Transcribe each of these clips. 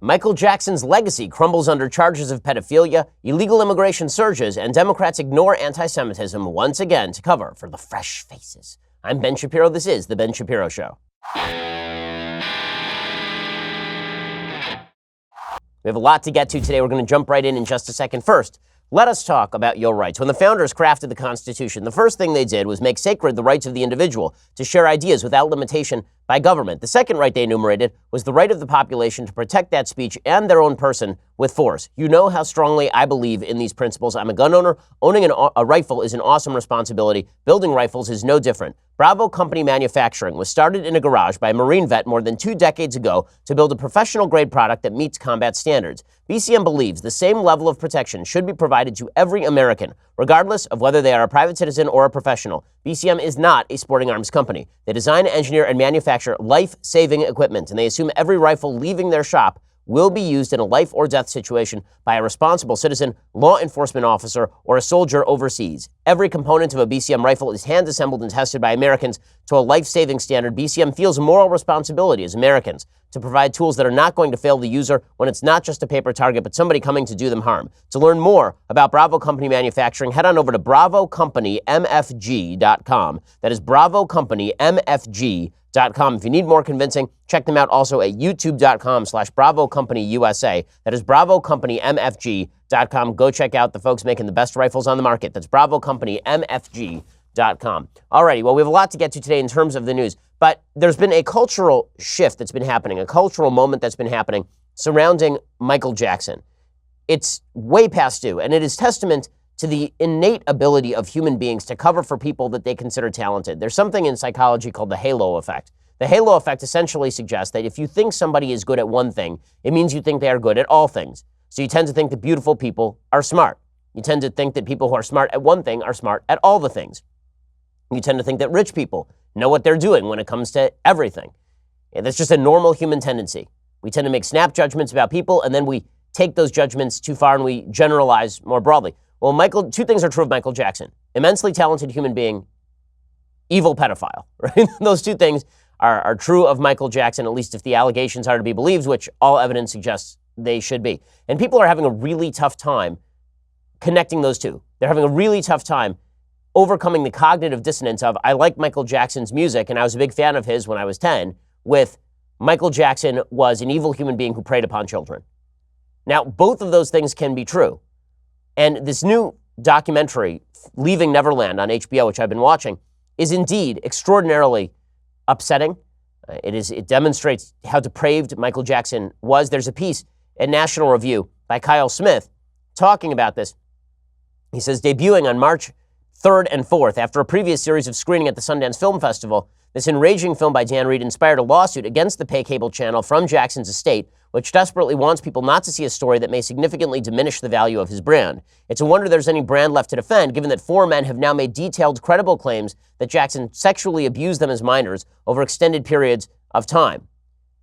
Michael Jackson's legacy crumbles under charges of pedophilia, illegal immigration surges, and Democrats ignore anti-Semitism once again to cover for the fresh faces. I'm Ben Shapiro. This is The Ben Shapiro Show. We have a lot to get to today. We're going to jump right in just a second. First, let us talk about your rights. When the founders crafted the Constitution, the first thing they did was make sacred the rights of the individual to share ideas without limitation by government. The second right they enumerated was the right of the population to protect that speech and their own person with force. You know how strongly I believe in these principles. I'm a gun owner. Owning a rifle is an awesome responsibility. Building rifles is no different. Bravo Company Manufacturing was started in a garage by a Marine vet more than 2 decades ago to build a professional-grade product that meets combat standards. BCM believes the same level of protection should be provided to every American, regardless of whether they are a private citizen or a professional. BCM is not a sporting arms company. They design, engineer, and manufacture life-saving equipment, and they assume every rifle leaving their shop will be used in a life or death situation by a responsible citizen, law enforcement officer, or a soldier overseas. Every component of a BCM rifle is hand-assembled and tested by Americans to a life-saving standard. BCM feels a moral responsibility as Americans to provide tools that are not going to fail the user when it's not just a paper target, but somebody coming to do them harm. To learn more about Bravo Company Manufacturing, head on over to BravoCompanyMFG.com. That is BravoCompanyMFG.com. If you need more convincing, check them out also at youtube.com/BravoCompanyUSA. That is BravoCompanyMFG.com. Go check out the folks making the best rifles on the market. That's BravoCompanyMFG.com. Alrighty, well, we have a lot to get to today in terms of the news, but there's been a cultural shift that's been happening, a cultural moment that's been happening surrounding Michael Jackson. It's way past due, and it is testament to the innate ability of human beings to cover for people that they consider talented. There's something in psychology called the halo effect. The halo effect essentially suggests that if you think somebody is good at one thing, it means you think they are good at all things. So you tend to think that beautiful people are smart. You tend to think that people who are smart at one thing are smart at all the things. You tend to think that rich people know what they're doing when it comes to everything. And that's just a normal human tendency. We tend to make snap judgments about people, and then we take those judgments too far and we generalize more broadly. Well, two things are true of Michael Jackson. Immensely talented human being, evil pedophile, right? Those two things are true of Michael Jackson, at least if the allegations are to be believed, which all evidence suggests they should be. And people are having a really tough time connecting those two. They're having a really tough time overcoming the cognitive dissonance of, I like Michael Jackson's music, and I was a big fan of his when I was 10, with Michael Jackson was an evil human being who preyed upon children. Now, both of those things can be true. And this new documentary, Leaving Neverland on HBO, which I've been watching, is indeed extraordinarily upsetting. It demonstrates how depraved Michael Jackson was. There's a piece in National Review by Kyle Smith talking about this. He says, debuting on March 3rd and 4th, after a previous series of screening at the Sundance Film Festival, this enraging film by Dan Reed inspired a lawsuit against the pay cable channel from Jackson's estate, which desperately wants people not to see a story that may significantly diminish the value of his brand. It's a wonder there's any brand left to defend, given that 4 men have now made detailed, credible claims that Jackson sexually abused them as minors over extended periods of time.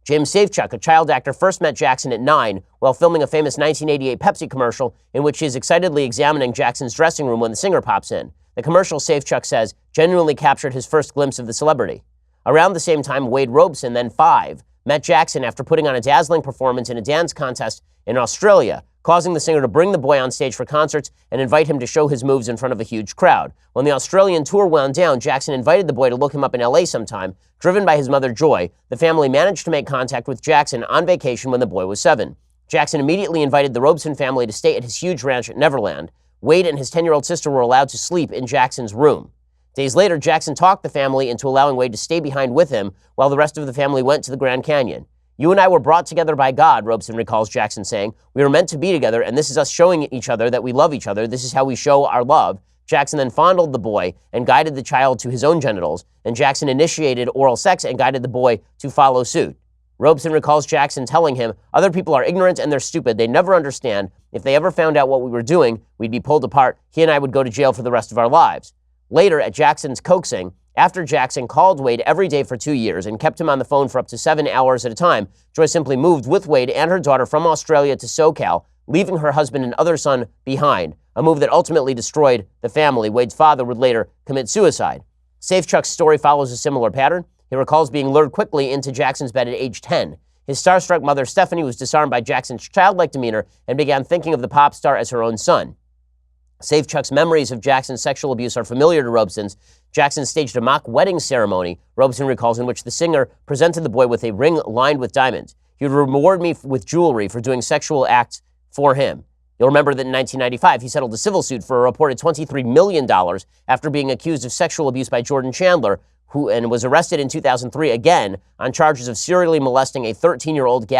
James Safechuck, a child actor, first met Jackson at 9 while filming a famous 1988 Pepsi commercial in which he is excitedly examining Jackson's dressing room when the singer pops in. The commercial, Safechuck says, genuinely captured his first glimpse of the celebrity. Around the same time, Wade Robeson, then 5, met Jackson after putting on a dazzling performance in a dance contest in Australia, causing the singer to bring the boy on stage for concerts and invite him to show his moves in front of a huge crowd. When the Australian tour wound down, Jackson invited the boy to look him up in LA sometime. Driven by his mother, Joy, the family managed to make contact with Jackson on vacation when the boy was 7. Jackson immediately invited the Robeson family to stay at his huge ranch at Neverland. Wade and his 10-year-old sister were allowed to sleep in Jackson's room. Days later, Jackson talked the family into allowing Wade to stay behind with him while the rest of the family went to the Grand Canyon. You and I were brought together by God, Robeson recalls Jackson saying. We were meant to be together, and this is us showing each other that we love each other. This is how we show our love. Jackson then fondled the boy and guided the child to his own genitals, and Jackson initiated oral sex and guided the boy to follow suit. Robeson recalls Jackson telling him, other people are ignorant and they're stupid. They never understand. If they ever found out what we were doing, we'd be pulled apart. He and I would go to jail for the rest of our lives. Later, at Jackson's coaxing, after Jackson called Wade every day for 2 years and kept him on the phone for up to 7 hours at a time, Joy simply moved with Wade and her daughter from Australia to SoCal, leaving her husband and other son behind, a move that ultimately destroyed the family. Wade's father would later commit suicide. Safechuck's story follows a similar pattern. He recalls being lured quickly into Jackson's bed at age 10. His starstruck mother, Stephanie, was disarmed by Jackson's childlike demeanor and began thinking of the pop star as her own son. Safechuck's memories of Jackson's sexual abuse are familiar to Robeson's. Jackson staged a mock wedding ceremony, Robeson recalls, in which the singer presented the boy with a ring lined with diamonds. He would reward me with jewelry for doing sexual acts for him. You'll remember that in 1995, he settled a civil suit for a reported $23 million after being accused of sexual abuse by Jordan Chandler, who was arrested in 2003 again on charges of serially molesting a 13-year-old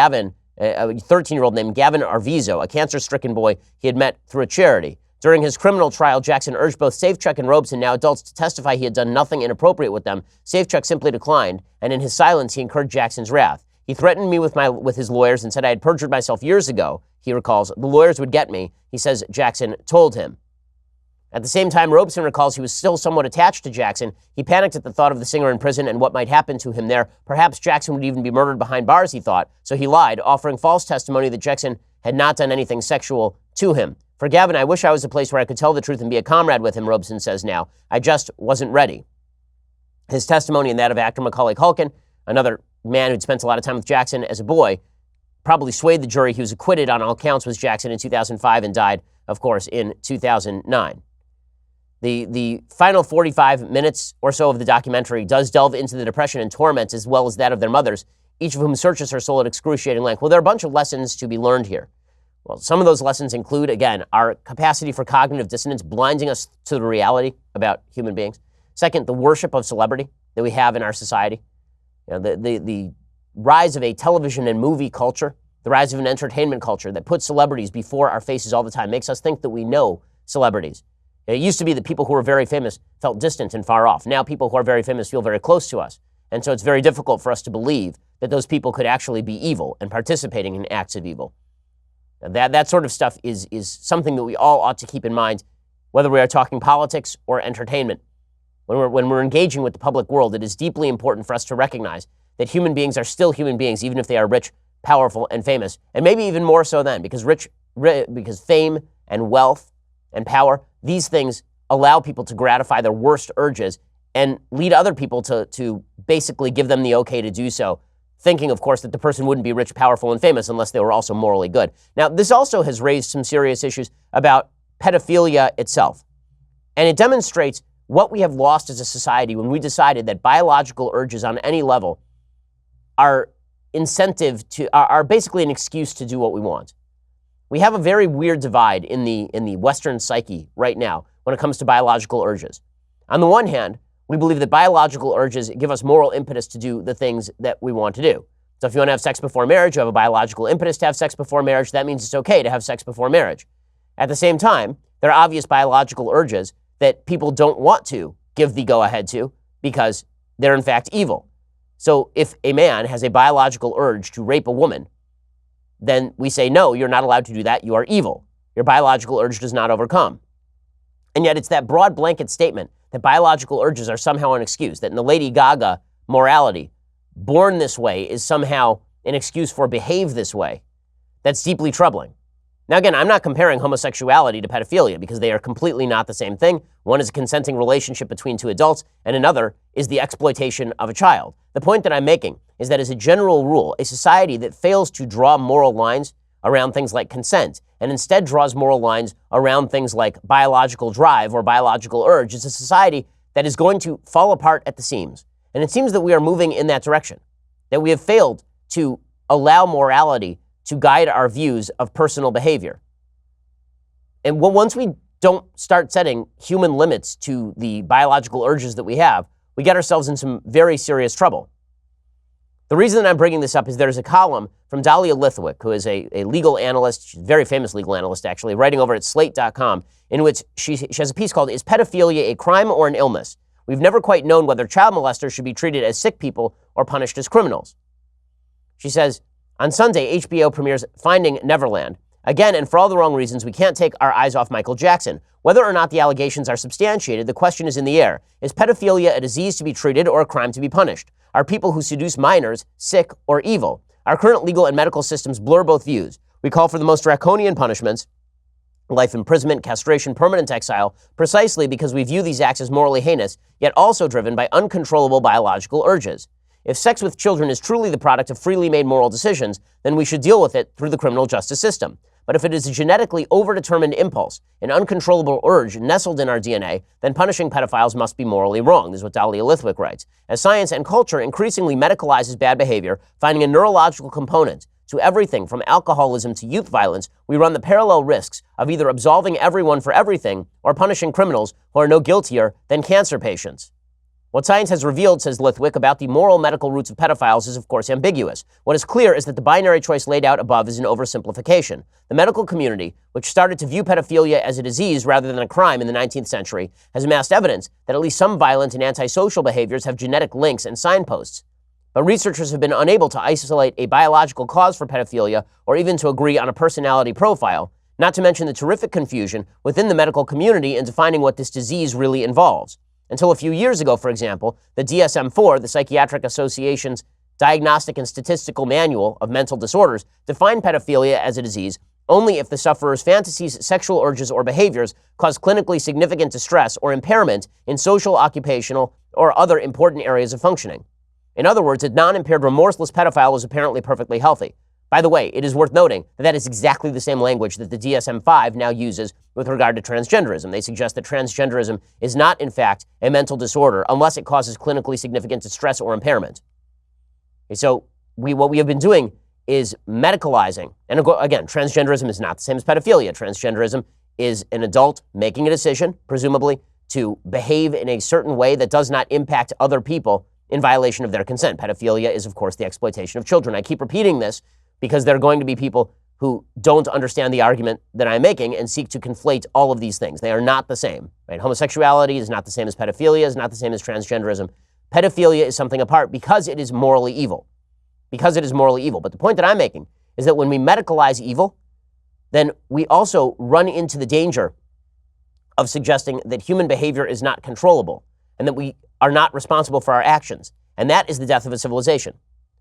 named Gavin Arvizo, a cancer-stricken boy he had met through a charity. During his criminal trial, Jackson urged both Safechuck and Robeson, now adults, to testify he had done nothing inappropriate with them. Safechuck simply declined, and in his silence, he incurred Jackson's wrath. He threatened me with his lawyers and said I had perjured myself years ago, he recalls. The lawyers would get me, he says Jackson told him. At the same time, Robeson recalls he was still somewhat attached to Jackson. He panicked at the thought of the singer in prison and what might happen to him there. Perhaps Jackson would even be murdered behind bars, he thought, so he lied, offering false testimony that Jackson had not done anything sexual to him. For Gavin, I wish I was a place where I could tell the truth and be a comrade with him, Robeson says now. I just wasn't ready. His testimony and that of actor Macaulay Culkin, another man who'd spent a lot of time with Jackson as a boy, probably swayed the jury. He was acquitted on all counts with Jackson in 2005 and died, of course, in 2009. The final 45 minutes or so of the documentary does delve into the depression and torment as well as that of their mothers, each of whom searches her soul at excruciating length. Well, there are a bunch of lessons to be learned here. Well, some of those lessons include, again, our capacity for cognitive dissonance, blinding us to the reality about human beings. Second, the worship of celebrity that we have in our society. You know, the rise of a television and movie culture, the rise of an entertainment culture that puts celebrities before our faces all the time, makes us think that we know celebrities. It used to be that people who were very famous felt distant and far off. Now people who are very famous feel very close to us. And so it's very difficult for us to believe that those people could actually be evil and participating in acts of evil. That sort of stuff is something that we all ought to keep in mind, whether we are talking politics or entertainment. When we're engaging with the public world, it is deeply important for us to recognize that human beings are still human beings, even if they are rich, powerful, and famous. And maybe even more so then, because fame and wealth and power, these things allow people to gratify their worst urges and lead other people to basically give them the okay to do so, thinking, of course, that the person wouldn't be rich, powerful, and famous unless they were also morally good. Now, this also has raised some serious issues about pedophilia itself. And it demonstrates what we have lost as a society when we decided that biological urges on any level are basically an excuse to do what we want. We have a very weird divide in the Western psyche right now when it comes to biological urges. On the one hand, we believe that biological urges give us moral impetus to do the things that we want to do. So if you want to have sex before marriage, you have a biological impetus to have sex before marriage. That means it's okay to have sex before marriage. At the same time, there are obvious biological urges that people don't want to give the go-ahead to because they're in fact evil. So if a man has a biological urge to rape a woman, then we say, no, you're not allowed to do that. You are evil. Your biological urge does not overcome. And yet it's that broad blanket statement that biological urges are somehow an excuse, that in the Lady Gaga morality, born this way is somehow an excuse for behave this way. That's deeply troubling. Now, again, I'm not comparing homosexuality to pedophilia because they are completely not the same thing. One is a consenting relationship between two adults, and another is the exploitation of a child. The point that I'm making is that as a general rule, a society that fails to draw moral lines around things like consent and instead draws moral lines around things like biological drive or biological urge is a society that is going to fall apart at the seams. And it seems that we are moving in that direction, that we have failed to allow morality to guide our views of personal behavior. And once we don't start setting human limits to the biological urges that we have, we get ourselves in some very serious trouble. The reason that I'm bringing this up is there's a column from Dahlia Lithwick, who is a legal analyst, she's a very famous legal analyst actually, writing over at slate.com, in which she has a piece called, "Is Pedophilia a Crime or an Illness? We've never quite known whether child molesters should be treated as sick people or punished as criminals." She says, on Sunday, HBO premieres Finding Neverland. Again, and for all the wrong reasons, we can't take our eyes off Michael Jackson. Whether or not the allegations are substantiated, the question is in the air. Is pedophilia a disease to be treated or a crime to be punished? Are people who seduce minors sick or evil? Our current legal and medical systems blur both views. We call for the most draconian punishments, life imprisonment, castration, permanent exile, precisely because we view these acts as morally heinous, yet also driven by uncontrollable biological urges. If sex with children is truly the product of freely made moral decisions, then we should deal with it through the criminal justice system. But if it is a genetically overdetermined impulse, an uncontrollable urge nestled in our DNA, then punishing pedophiles must be morally wrong. This is what Dahlia Lithwick writes. As science and culture increasingly medicalizes bad behavior, finding a neurological component to everything from alcoholism to youth violence, we run the parallel risks of either absolving everyone for everything or punishing criminals who are no guiltier than cancer patients. What science has revealed, says Lithwick, about the moral medical roots of pedophiles is, of course, ambiguous. What is clear is that the binary choice laid out above is an oversimplification. The medical community, which started to view pedophilia as a disease rather than a crime in the 19th century, has amassed evidence that at least some violent and antisocial behaviors have genetic links and signposts. But researchers have been unable to isolate a biological cause for pedophilia or even to agree on a personality profile, not to mention the terrific confusion within the medical community in defining what this disease really involves. Until a few years ago, for example, the DSM-4, the Psychiatric Association's Diagnostic and Statistical Manual of Mental Disorders, defined pedophilia as a disease only if the sufferer's fantasies, sexual urges, or behaviors cause clinically significant distress or impairment in social, occupational, or other important areas of functioning. In other words, a non-impaired, remorseless pedophile was apparently perfectly healthy. By the way, it is worth noting that that is exactly the same language that the DSM-5 now uses with regard to transgenderism. They suggest that transgenderism is not, in fact, a mental disorder unless it causes clinically significant distress or impairment. Okay, so what we have been doing is medicalizing. And again, transgenderism is not the same as pedophilia. Transgenderism is an adult making a decision, presumably, to behave in a certain way that does not impact other people in violation of their consent. Pedophilia is, of course, the exploitation of children. I keep repeating this because there are going to be people who don't understand the argument that I'm making and seek to conflate all of these things. They are not the same, right? Homosexuality is not the same as pedophilia, is not the same as transgenderism. Pedophilia is something apart because it is morally evil. Because it is morally evil. But the point that I'm making is that when we medicalize evil, then we also run into the danger of suggesting that human behavior is not controllable and that we are not responsible for our actions. And that is the death of a civilization.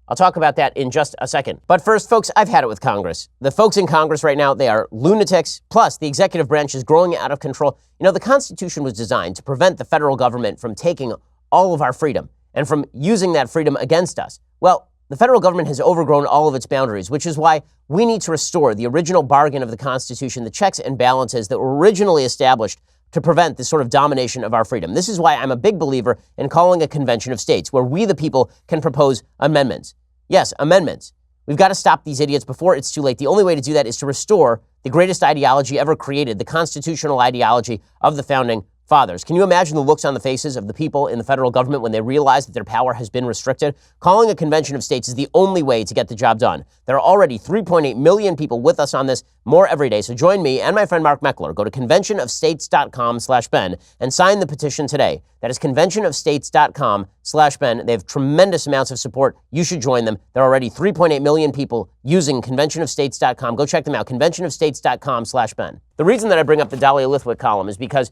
I'll talk about that in just a second. But first, folks, I've had it with Congress. The folks in Congress right now, they are lunatics. Plus, the executive branch is growing out of control. You know, the Constitution was designed to prevent the federal government from taking all of our freedom and from using that freedom against us. Well, the federal government has overgrown all of its boundaries, which is why we need to restore the original bargain of the Constitution, the checks and balances that were originally established to prevent this sort of domination of our freedom. This is why I'm a big believer in calling a convention of states where we, the people, can propose amendments. Yes, amendments. We've got to stop these idiots before it's too late. The only way to do that is to restore the greatest ideology ever created, the constitutional ideology of the founding fathers. Can you imagine the looks on the faces of the people in the federal government when they realize that their power has been restricted? Calling a convention of states is the only way to get the job done. There are already 3.8 million people with us on this, more every day. So join me and my friend Mark Meckler. Go to conventionofstates.com/Ben and sign the petition today. That is conventionofstates.com/Ben. They have tremendous amounts of support. You should join them. There are already 3.8 million people using conventionofstates.com. Go check them out, conventionofstates.com/Ben. The reason that I bring up the Dahlia Lithwick column is because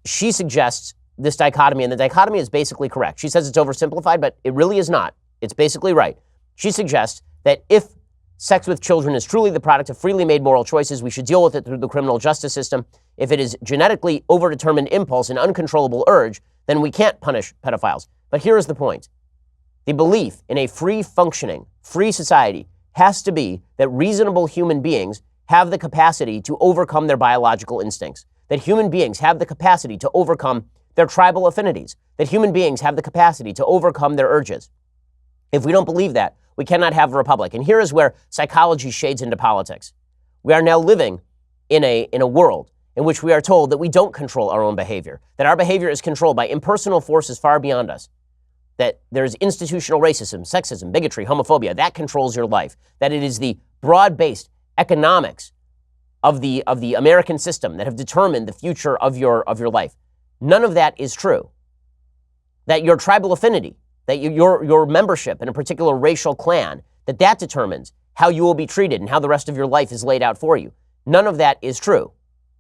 she suggests this dichotomy, and the dichotomy is basically correct. She says it's oversimplified, but it really is not. It's basically right. She suggests that if sex with children is truly the product of freely made moral choices, we should deal with it through the criminal justice system. If it is genetically overdetermined impulse and uncontrollable urge, then we can't punish pedophiles. But here is the point. The belief in a free functioning, free society has to be that reasonable human beings have the capacity to overcome their biological instincts, that human beings have the capacity to overcome their tribal affinities, that human beings have the capacity to overcome their urges. If we don't believe that, we cannot have a republic. And here is where psychology shades into politics. We are now living in a world in which we are told that we don't control our own behavior, that our behavior is controlled by impersonal forces far beyond us, that there's institutional racism, sexism, bigotry, homophobia, that controls your life, that it is the broad-based economics of the American system that have determined the future of your life. None of that is true. That your tribal affinity, that your membership in a particular racial clan, that determines how you will be treated and how the rest of your life is laid out for you. None of that is true.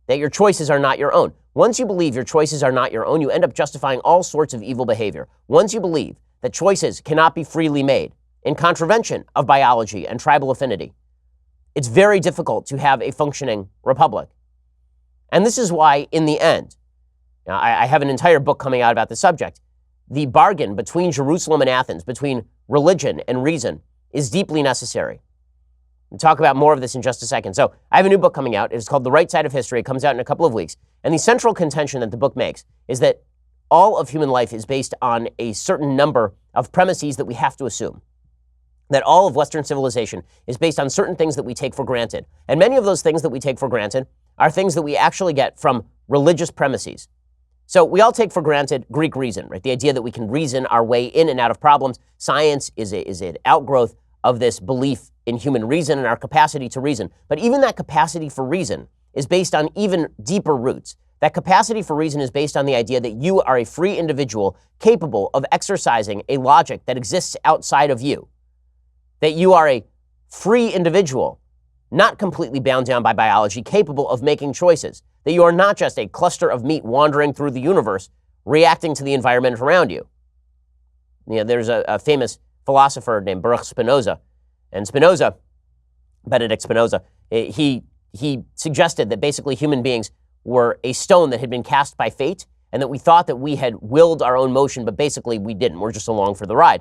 That your choices are not your own. Once you believe your choices are not your own, you end up justifying all sorts of evil behavior. Once you believe that choices cannot be freely made in contravention of biology and tribal affinity, it's very difficult to have a functioning republic. And this is why, in the end, now I have an entire book coming out about the subject, the bargain between Jerusalem and Athens, between religion and reason, is deeply necessary. We'll talk about more of this in just a second. So I have a new book coming out. It's called The Right Side of History. It comes out in a couple of weeks. And the central contention that the book makes is that all of human life is based on a certain number of premises that we have to assume. That all of Western civilization is based on certain things that we take for granted. And many of those things that we take for granted are things that we actually get from religious premises. So we all take for granted Greek reason, right? The idea that we can reason our way in and out of problems. Science is an outgrowth of this belief in human reason and our capacity to reason. But even that capacity for reason is based on even deeper roots. That capacity for reason is based on the idea that you are a free individual capable of exercising a logic that exists outside of you. That you are a free individual, not completely bound down by biology, capable of making choices. That you are not just a cluster of meat wandering through the universe, reacting to the environment around you. There's a famous philosopher named Baruch Spinoza. And Spinoza, Benedict Spinoza, he suggested that basically human beings were a stone that had been cast by fate, and that we thought that we had willed our own motion, but basically we didn't. We're just along for the ride.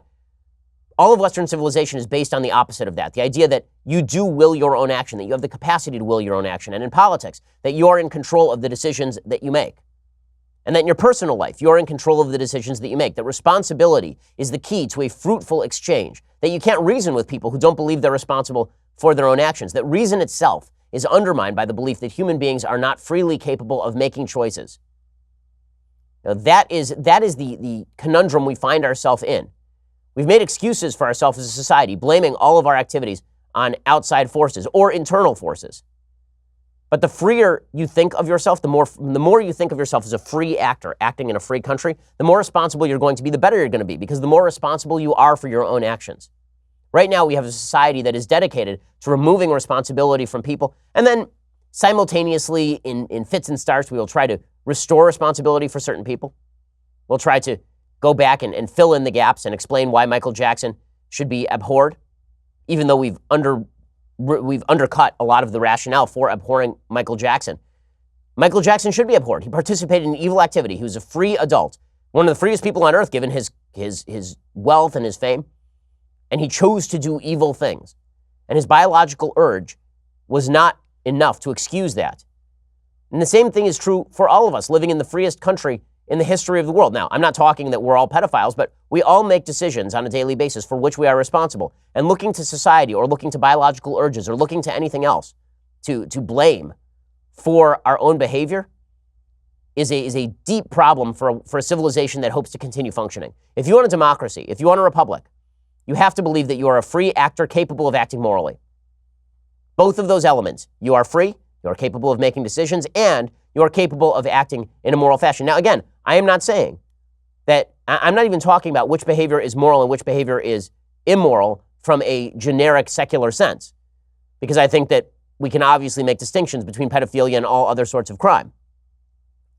All of Western civilization is based on the opposite of that. The idea that you do will your own action, that you have the capacity to will your own action. And in politics, that you are in control of the decisions that you make. And that in your personal life, you're in control of the decisions that you make. That responsibility is the key to a fruitful exchange. That you can't reason with people who don't believe they're responsible for their own actions. That reason itself is undermined by the belief that human beings are not freely capable of making choices. Now, that is the conundrum we find ourselves in. We've made excuses for ourselves as a society, blaming all of our activities on outside forces or internal forces. But the freer you think of yourself, the more you think of yourself as a free actor acting in a free country, the more responsible you're going to be, the better you're going to be, because the more responsible you are for your own actions. Right now, we have a society that is dedicated to removing responsibility from people, and then simultaneously, in fits and starts, we will try to restore responsibility for certain people. We'll try to go back and fill in the gaps and explain why Michael Jackson should be abhorred, even though we've undercut a lot of the rationale for abhorring Michael Jackson. Michael Jackson should be abhorred. He participated in evil activity. He was a free adult, one of the freest people on earth given his wealth and his fame, and he chose to do evil things. And his biological urge was not enough to excuse that. And the same thing is true for all of us living in the freest country in the history of the world. Now, I'm not talking that we're all pedophiles, but we all make decisions on a daily basis for which we are responsible. And looking to society or looking to biological urges or looking to anything else to blame for our own behavior is a deep problem for a civilization that hopes to continue functioning. If you want a democracy, if you want a republic, you have to believe that you are a free actor capable of acting morally. Both of those elements. You are free, you are capable of making decisions, and you are capable of acting in a moral fashion. Now, again, I am not saying that, I'm not even talking about which behavior is moral and which behavior is immoral from a generic secular sense, because I think that we can obviously make distinctions between pedophilia and all other sorts of crime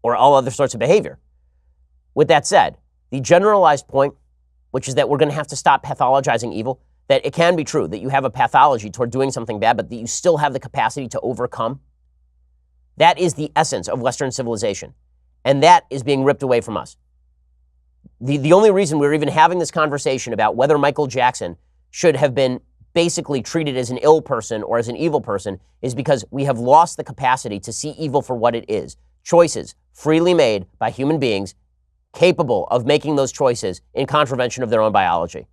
or all other sorts of behavior. With that said, the generalized point, which is that we're going to have to stop pathologizing evil, that it can be true that you have a pathology toward doing something bad, but that you still have the capacity to overcome. That is the essence of Western civilization. And that is being ripped away from us. The only reason we're even having this conversation about whether Michael Jackson should have been basically treated as an ill person or as an evil person is because we have lost the capacity to see evil for what it is. Choices freely made by human beings capable of making those choices in contravention of their own biology.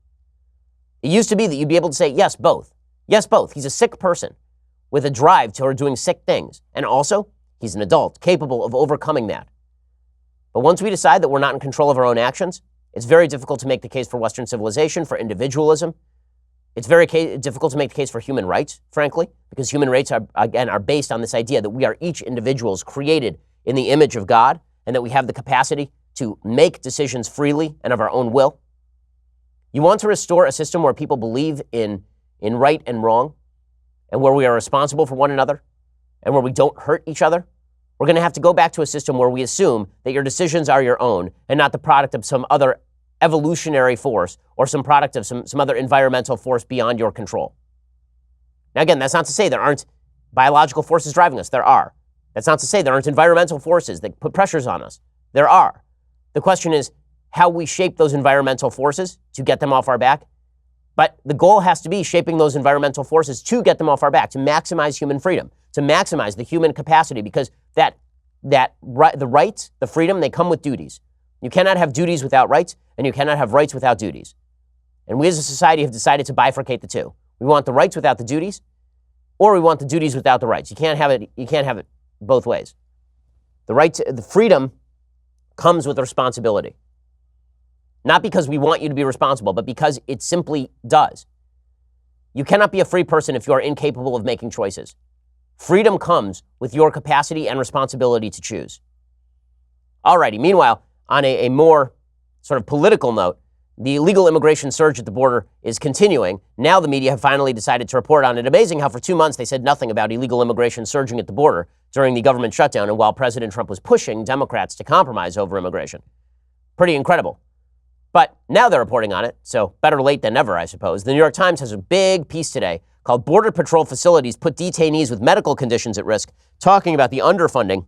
It used to be that you'd be able to say, yes, both. Yes, both. He's a sick person with a drive toward doing sick things. And also, he's an adult capable of overcoming that. But once we decide that we're not in control of our own actions, it's very difficult to make the case for Western civilization, for individualism. It's very difficult to make the case for human rights, frankly, because human rights are based on this idea that we are each individuals created in the image of God and that we have the capacity to make decisions freely and of our own will. You want to restore a system where people believe in right and wrong and where we are responsible for one another and where we don't hurt each other? We're going to have to go back to a system where we assume that your decisions are your own and not the product of some other evolutionary force or some product of some other environmental force beyond your control. Now, again, that's not to say there aren't biological forces driving us. There are. That's not to say there aren't environmental forces that put pressures on us. There are. The question is, how we shape those environmental forces to get them off our back. But the goal has to be shaping those environmental forces to get them off our back, to maximize human freedom, to maximize the human capacity, because the rights, the freedom, they come with duties. You cannot have duties without rights, and you cannot have rights without duties. And we as a society have decided to bifurcate the two. We want the rights without the duties, or we want the duties without the rights. You can't have it both ways. The freedom comes with responsibility. Not because we want you to be responsible, but because it simply does. You cannot be a free person if you are incapable of making choices. Freedom comes with your capacity and responsibility to choose. Alrighty, meanwhile, on a more sort of political note, the illegal immigration surge at the border is continuing. Now the media have finally decided to report on it. Amazing how for 2 months they said nothing about illegal immigration surging at the border during the government shutdown and while President Trump was pushing Democrats to compromise over immigration. Pretty incredible. But now they're reporting on it, so better late than never, I suppose. The New York Times has a big piece today called Border Patrol Facilities Put Detainees with Medical Conditions at Risk, talking about the underfunding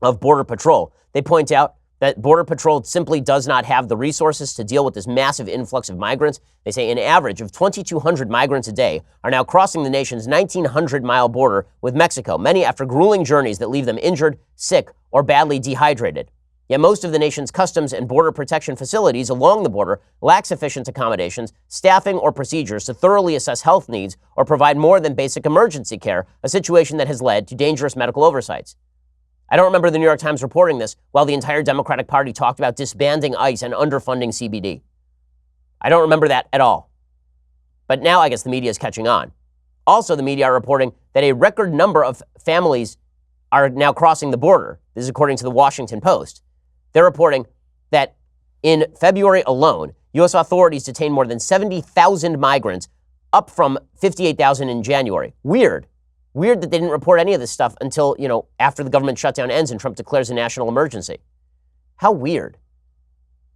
of Border Patrol. They point out that Border Patrol simply does not have the resources to deal with this massive influx of migrants. They say an average of 2,200 migrants a day are now crossing the nation's 1,900-mile border with Mexico, many after grueling journeys that leave them injured, sick, or badly dehydrated. Yet most of the nation's customs and border protection facilities along the border lack sufficient accommodations, staffing, or procedures to thoroughly assess health needs or provide more than basic emergency care, a situation that has led to dangerous medical oversights. I don't remember the New York Times reporting this while the entire Democratic Party talked about disbanding ICE and underfunding CBD. I don't remember that at all. But now I guess the media is catching on. Also, the media are reporting that a record number of families are now crossing the border. This is according to the Washington Post. They're reporting that in February alone, U.S. authorities detained more than 70,000 migrants, up from 58,000 in January. Weird that they didn't report any of this stuff until, after the government shutdown ends and Trump declares a national emergency. How weird.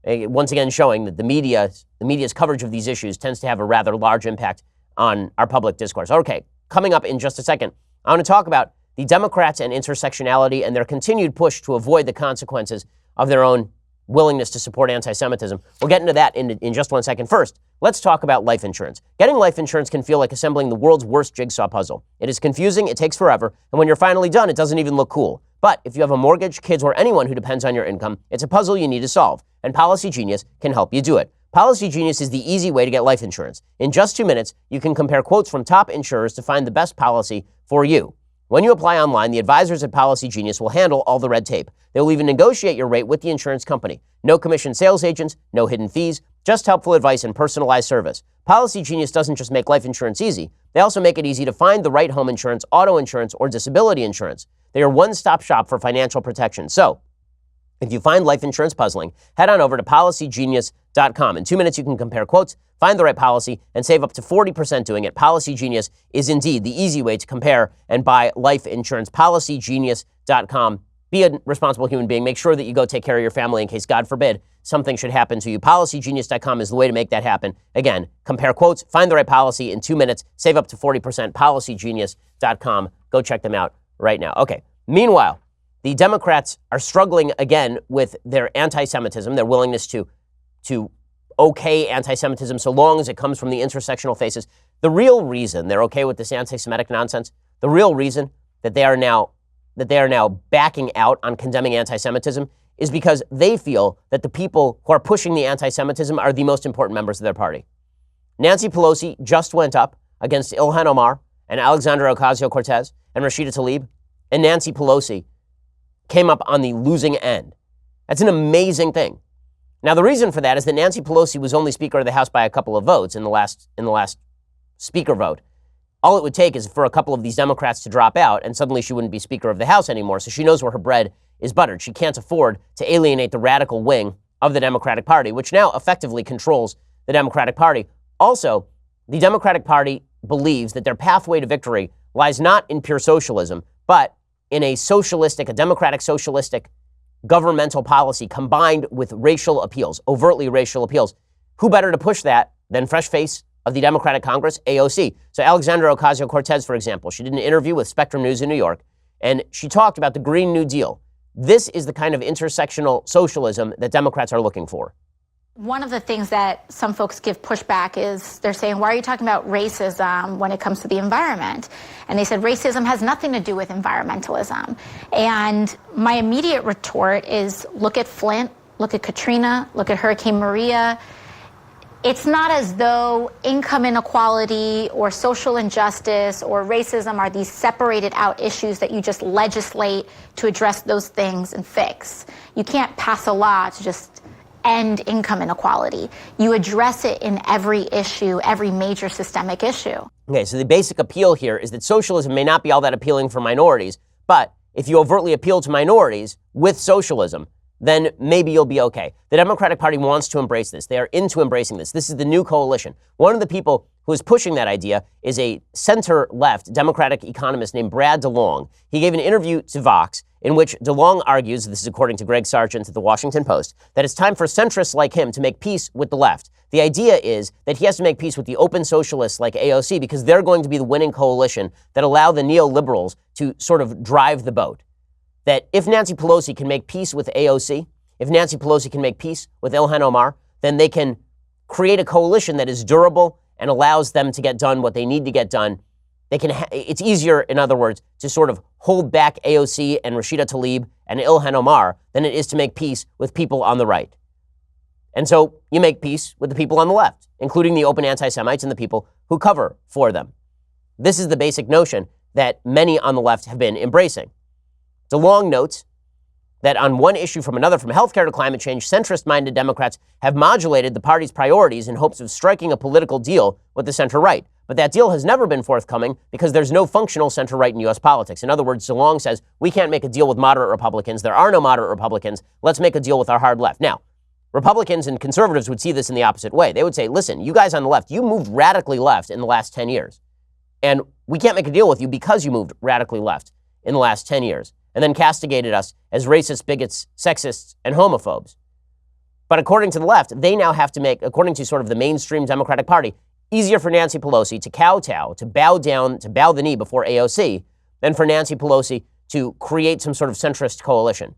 Once again, showing that the media's coverage of these issues tends to have a rather large impact on our public discourse. Okay, coming up in just a second, I want to talk about the Democrats and intersectionality and their continued push to avoid the consequences of their own willingness to support anti-Semitism. We'll get into that in just 1 second. First, let's talk about life insurance. Getting life insurance can feel like assembling the world's worst jigsaw puzzle. It is confusing, it takes forever, and when you're finally done, it doesn't even look cool. But if you have a mortgage, kids, or anyone who depends on your income, it's a puzzle you need to solve, and Policy Genius can help you do it. Policy Genius is the easy way to get life insurance. In just 2 minutes, you can compare quotes from top insurers to find the best policy for you. When you apply online, the advisors at Policy Genius will handle all the red tape. They will even negotiate your rate with the insurance company. No commission sales agents, no hidden fees, just helpful advice and personalized service. Policy Genius doesn't just make life insurance easy. They also make it easy to find the right home insurance, auto insurance, or disability insurance. They are one-stop shop for financial protection. So, if you find life insurance puzzling, head on over to policygenius.com. In 2 minutes, you can compare quotes, find the right policy, and save up to 40% doing it. Policy Genius is indeed the easy way to compare and buy life insurance. Policygenius.com. Be a responsible human being. Make sure that you go take care of your family in case, God forbid, something should happen to you. Policygenius.com is the way to make that happen. Again, compare quotes, find the right policy in 2 minutes, save up to 40%. Policygenius.com. Go check them out right now. Okay. Meanwhile, the Democrats are struggling again with their anti-Semitism, their willingness to okay anti-Semitism so long as it comes from the intersectional faces. The real reason they're okay with this anti-Semitic nonsense, the real reason that they are now backing out on condemning anti-Semitism is because they feel that the people who are pushing the anti-Semitism are the most important members of their party. Nancy Pelosi just went up against Ilhan Omar and Alexandra Ocasio-Cortez and Rashida Tlaib, and Nancy Pelosi came up on the losing end. That's an amazing thing. Now, the reason for that is that Nancy Pelosi was only Speaker of the House by a couple of votes in the last Speaker vote. All it would take is for a couple of these Democrats to drop out, and suddenly she wouldn't be Speaker of the House anymore, so she knows where her bread is buttered. She can't afford to alienate the radical wing of the Democratic Party, which now effectively controls the Democratic Party. Also, the Democratic Party believes that their pathway to victory lies not in pure socialism, but in a democratic socialistic governmental policy combined with racial appeals, overtly racial appeals. Who better to push that than fresh face of the Democratic Congress, AOC? So Alexandra Ocasio-Cortez, for example, she did an interview with Spectrum News in New York, and she talked about the Green New Deal, This is the kind of intersectional socialism that Democrats are looking for. One of the things that some folks give pushback is they're saying, why are you talking about racism when it comes to the environment? And they said racism has nothing to do with environmentalism. And my immediate retort is, look at Flint, look at Katrina, look at Hurricane Maria. It's not as though income inequality or social injustice or racism are these separated out issues that you just legislate to address those things and fix. You can't pass a law to just end income inequality. You address it in every issue, every major systemic issue. Okay, so the basic appeal here is that socialism may not be all that appealing for minorities, but if you overtly appeal to minorities with socialism, then maybe you'll be okay. The Democratic Party wants to embrace this. They are into embracing this. This is the new coalition. One of the people who is pushing that idea is a center-left Democratic economist named Brad DeLong. He gave an interview to Vox in which DeLong argues, this is according to Greg Sargent at the Washington Post, that it's time for centrists like him to make peace with the left. The idea is that he has to make peace with the open socialists like AOC because they're going to be the winning coalition that allow the neoliberals to sort of drive the boat. That if Nancy Pelosi can make peace with AOC, if Nancy Pelosi can make peace with Ilhan Omar, then they can create a coalition that is durable and allows them to get done what they need to get done. It's easier, in other words, to sort of hold back AOC and Rashida Tlaib and Ilhan Omar than it is to make peace with people on the right. And so you make peace with the people on the left, including the open anti-Semites and the people who cover for them. This is the basic notion that many on the left have been embracing. DeLong notes that on one issue from another, from healthcare to climate change, centrist-minded Democrats have modulated the party's priorities in hopes of striking a political deal with the center-right. But that deal has never been forthcoming because there's no functional center-right in U.S. politics. In other words, DeLong says, we can't make a deal with moderate Republicans. There are no moderate Republicans. Let's make a deal with our hard left. Now, Republicans and conservatives would see this in the opposite way. They would say, listen, you guys on the left, you moved radically left in the last 10 years. And we can't make a deal with you because you moved radically left in the last 10 years. And then castigated us as racist, bigots, sexists, and homophobes. But according to the left, they now have to make, according to sort of the mainstream Democratic Party, easier for Nancy Pelosi to kowtow, to bow down, to bow the knee before AOC, than for Nancy Pelosi to create some sort of centrist coalition.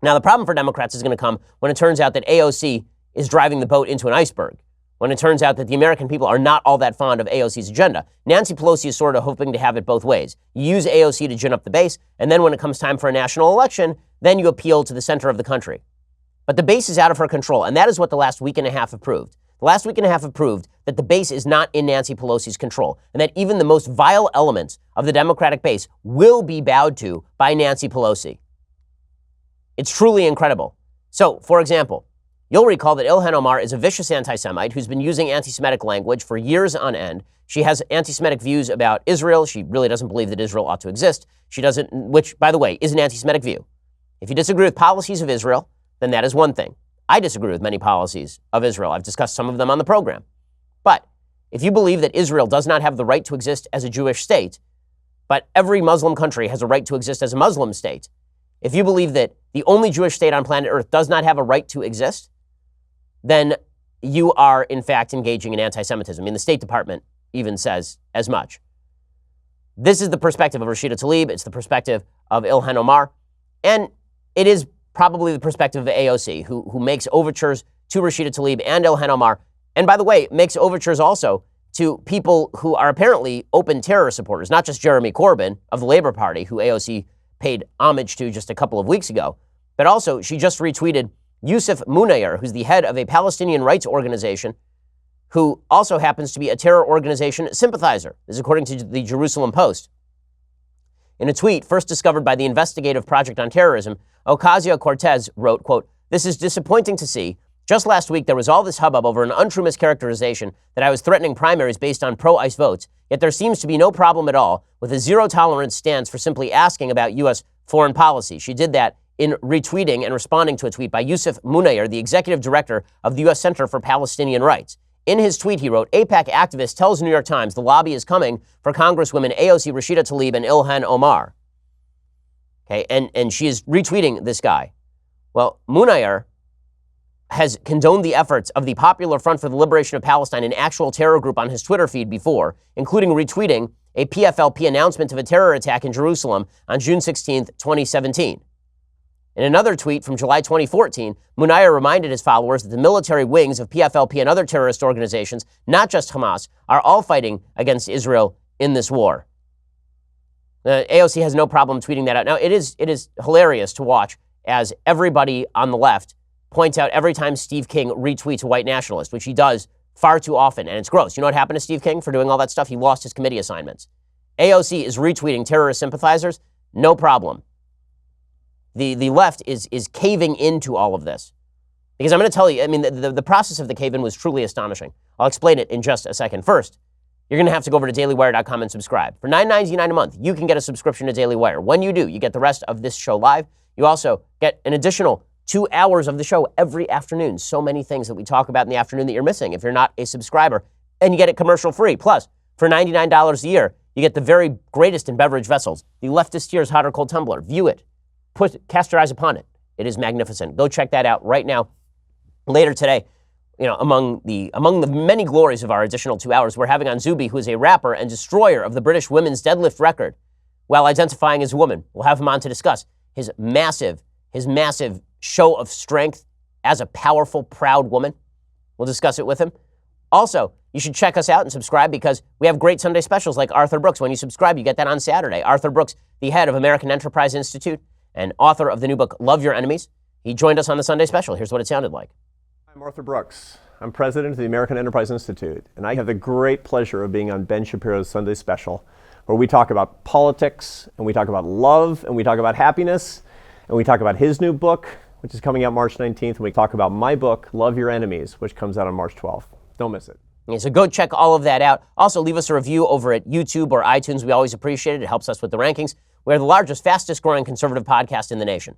Now, the problem for Democrats is going to come when it turns out that AOC is driving the boat into an iceberg, when it turns out that the American people are not all that fond of AOC's agenda. Nancy Pelosi is sort of hoping to have it both ways. You use AOC to gin up the base, and then when it comes time for a national election, then you appeal to the center of the country. But the base is out of her control, and that is what the last week and a half have proved. The last week and a half have proved that the base is not in Nancy Pelosi's control, and that even the most vile elements of the Democratic base will be bowed to by Nancy Pelosi. It's truly incredible. So, for example, you'll recall that Ilhan Omar is a vicious anti-Semite who's been using anti-Semitic language for years on end. She has anti-Semitic views about Israel. She really doesn't believe that Israel ought to exist. She doesn't, which, by the way, is an anti-Semitic view. If you disagree with policies of Israel, then that is one thing. I disagree with many policies of Israel. I've discussed some of them on the program. But if you believe that Israel does not have the right to exist as a Jewish state, but every Muslim country has a right to exist as a Muslim state, if you believe that the only Jewish state on planet Earth does not have a right to exist, then you are, in fact, engaging in anti-Semitism. I mean, the State Department even says as much. This is the perspective of Rashida Tlaib. It's the perspective of Ilhan Omar. And it is probably the perspective of AOC, who makes overtures to Rashida Tlaib and Ilhan Omar. And by the way, makes overtures also to people who are apparently open terror supporters, not just Jeremy Corbyn of the Labour Party, who AOC paid homage to just a couple of weeks ago, but also she just retweeted Yusuf Munayyer, who's the head of a Palestinian rights organization, who also happens to be a terror organization sympathizer. This is according to the Jerusalem Post. In a tweet first discovered by the Investigative Project on Terrorism, Ocasio-Cortez wrote, quote, "This is disappointing to see. Just last week, there was all this hubbub over an untrue mischaracterization that I was threatening primaries based on pro-ICE votes, yet there seems to be no problem at all with a zero-tolerance stance for simply asking about U.S. foreign policy." She did that in retweeting and responding to a tweet by Yusuf Munayyer, the executive director of the U.S. Center for Palestinian Rights. In his tweet, he wrote, "AIPAC activist tells New York Times the lobby is coming for Congresswomen AOC, Rashida Tlaib, and Ilhan Omar." Okay, and she is retweeting this guy. Well, Munayyer has condoned the efforts of the Popular Front for the Liberation of Palestine, an actual terror group, on his Twitter feed before, including retweeting a PFLP announcement of a terror attack in Jerusalem on June 16th, 2017. In another tweet from July 2014, Munayyer reminded his followers that the military wings of PFLP and other terrorist organizations, not just Hamas, are all fighting against Israel in this war. AOC has no problem tweeting that out. Now, it is hilarious to watch as everybody on the left points out every time Steve King retweets a white nationalist, which he does far too often, and it's gross. You know what happened to Steve King for doing all that stuff? He lost his committee assignments. AOC is retweeting terrorist sympathizers, no problem. The left is caving into all of this. Because I'm going to tell you, I mean, the process of the cave-in was truly astonishing. I'll explain it in just a second. First, you're going to have to go over to dailywire.com and subscribe. For $9.99 a month, you can get a subscription to Daily Wire. When you do, you get the rest of this show live. You also get an additional 2 hours of the show every afternoon. So many things that we talk about in the afternoon that you're missing if you're not a subscriber. And you get it commercial-free. Plus, for $99 a year, you get the very greatest in beverage vessels, the Leftist Tears Hot or Cold Tumbler. View it. Cast your eyes upon it. It is magnificent. Go check that out right now. Later today, you know, among the many glories of our additional 2 hours, we're having on Zuby, who is a rapper and destroyer of the British women's deadlift record, while identifying as a woman. We'll have him on to discuss his massive show of strength as a powerful, proud woman. We'll discuss it with him. Also, you should check us out and subscribe because we have great Sunday specials like Arthur Brooks. When you subscribe, you get that on Saturday. Arthur Brooks, the head of American Enterprise Institute and author of the new book, Love Your Enemies. He joined us on the Sunday special. Here's what it sounded like. I'm Arthur Brooks. I'm president of the American Enterprise Institute, and I have the great pleasure of being on Ben Shapiro's Sunday special, where we talk about politics, and we talk about love, and we talk about happiness, and we talk about his new book, which is coming out March 19th, and we talk about my book, Love Your Enemies, which comes out on March 12th. Don't miss it. Yeah, so go check all of that out. Also, leave us a review over at YouTube or iTunes. We always appreciate it. It helps us with the rankings. We're the largest, fastest growing conservative podcast in the nation.